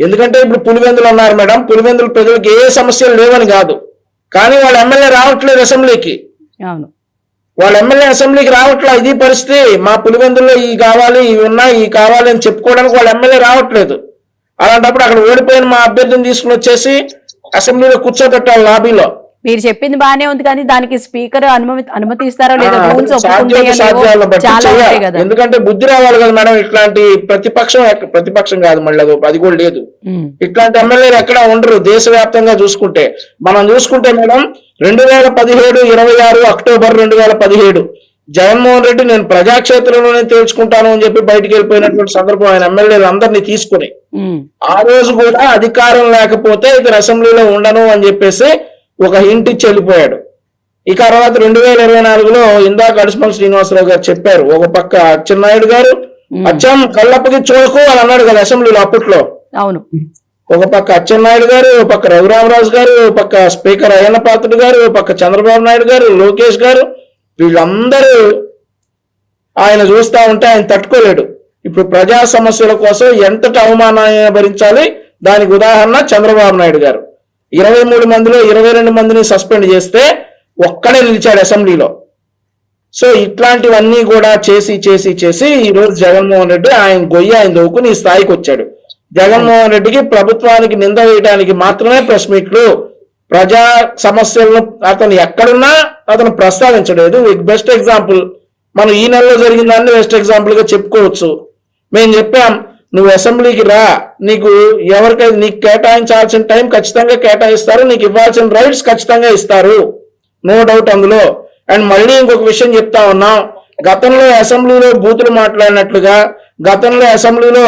ఎందుకంటే ఇప్పుడు పులివెందులు ఉన్నారు మేడం, పులివెందులు ప్రజలకు ఏ సమస్యలు లేవని కాదు, కానీ వాళ్ళ ఎమ్మెల్యే రావట్లేదు అసెంబ్లీకి. వాళ్ళ ఎమ్మెల్యే అసెంబ్లీకి రావట్లా, ఇది పరిస్థితి. మా పులివెందుల్లో ఈ కావాలి, ఇవి ఉన్నాయి, ఈ కావాలి అని చెప్పుకోవడానికి వాళ్ళ ఎమ్మెల్యే రావట్లేదు. అలాంటప్పుడు అక్కడ ఓడిపోయిన మా అభ్యర్థిని తీసుకుని వచ్చేసి అసెంబ్లీలో కూర్చోబెట్టాలి లాబీలో. మీరు చెప్పింది బానే ఉంది, కానీ దానికి స్పీకర్ అనుమతిస్తారో లేదా? ఎందుకంటే బుద్ధి రావాలి కదా మేడం. ఇట్లాంటి ప్రతిపక్షం కాదు మళ్ళీ అది కూడా లేదు. ఇట్లాంటి ఎమ్మెల్యేలు ఎక్కడ ఉండరు దేశవ్యాప్తంగా చూసుకుంటే. మనం చూసుకుంటే మేడం 2017 26 అక్టోబర్ 2017 జగన్మోహన్ రెడ్డి నేను ప్రజాక్షేత్రంలోనే తేల్చుకుంటాను అని చెప్పి బయటికి వెళ్ళిపోయినటువంటి సందర్భం ఆయన ఎమ్మెల్యేలు అందరినీ తీసుకుని. ఆ రోజు కూడా అధికారం లేకపోతే ఇతను అసెంబ్లీలో ఉండను అని చెప్పేసి ఒక హింట్ ఇచ్చి వెళ్ళిపోయాడు. ఇక తర్వాత 2024లో ఇందాక అడిసిమల్ శ్రీనివాసరావు గారు చెప్పారు, ఒక పక్క అచ్చెన్నాయుడు గారు అచ్చం కళ్ళప్పకి చూడకు అని అన్నాడు కదా అసెంబ్లీలో అప్పట్లో. అవును, ఒక పక్క అచ్చెన్నాయుడు గారు, ఒక పక్క రఘురామరాజు గారు, ఒక పక్క స్పీకర్ అయ్యన్న పాత్రుడు గారు, ఒక పక్క చంద్రబాబు నాయుడు గారు, లోకేష్ గారు, వీళ్ళందరూ ఆయన చూస్తా ఉంటే ఆయన తట్టుకోలేడు. ఇప్పుడు ప్రజా సమస్యల కోసం ఎంతటి అవమానాన్ని భరించాలి, దానికి ఉదాహరణ చంద్రబాబు నాయుడు గారు. 23 మందిలో 22 మందిని సస్పెండ్ చేస్తే ఒక్కడే నిలిచాడు అసెంబ్లీలో. సో ఇట్లాంటివన్నీ కూడా చేసి చేసి చేసి ఈ రోజు జగన్మోహన్ రెడ్డి ఆయన దోకుని ఈ స్థాయికి వచ్చాడు. జగన్మోహన్ రెడ్డికి ప్రభుత్వానికి నింద వేయడానికి మాత్రమే ప్రెస్ మీట్లు, ప్రజా సమస్యలను అతను ఎక్కడున్నా అతను ప్రస్తావించలేదు. బెస్ట్ ఎగ్జాంపుల్ మనం ఈ నెలలో జరిగిన దాన్ని బెస్ట్ ఎగ్జాంపుల్ గా చెప్పుకోవచ్చు. మేము చెప్పాం, నువ్వు అసెంబ్లీకి రా, నీకు ఎవరికైతే నీకు కేటాయించాల్సిన టైం ఖచ్చితంగా కేటాయిస్తారు, నీకు ఇవ్వాల్సిన రైట్స్ ఖచ్చితంగా ఇస్తారు, నో డౌట్ అందులో. అండ్ మళ్ళీ ఇంకొక విషయం చెప్తా ఉన్నాం, గతంలో అసెంబ్లీలో బూతులు మాట్లాడినట్లుగా గతంలో అసెంబ్లీలో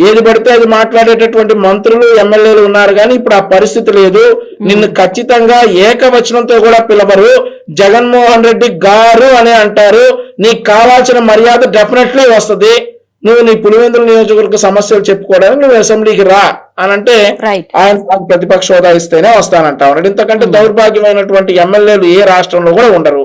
ఏది పడితే అది మాట్లాడేటటువంటి మంత్రులు ఎమ్మెల్యేలు ఉన్నారు, కానీ ఇప్పుడు ఆ పరిస్థితి లేదు. నిన్ను ఖచ్చితంగా ఏకవచనంతో కూడా పిలవరు, జగన్మోహన్ రెడ్డి గారు అని అంటారు, నీకు కావాల్సిన మర్యాద డెఫినెట్లీ వస్తుంది, నువ్వు నీ పులివెందుల నియోజకవర్గ సమస్యలు చెప్పుకోవడానికి నువ్వు అసెంబ్లీకి రా అని అంటే ఆయన ప్రతిపక్ష హోదా ఇస్తేనే వస్తానంటా ఉన్నాడు. ఇంతకంటే దౌర్భాగ్యమైనటువంటి ఎమ్మెల్యేలు ఏ రాష్ట్రంలో కూడా ఉండరు.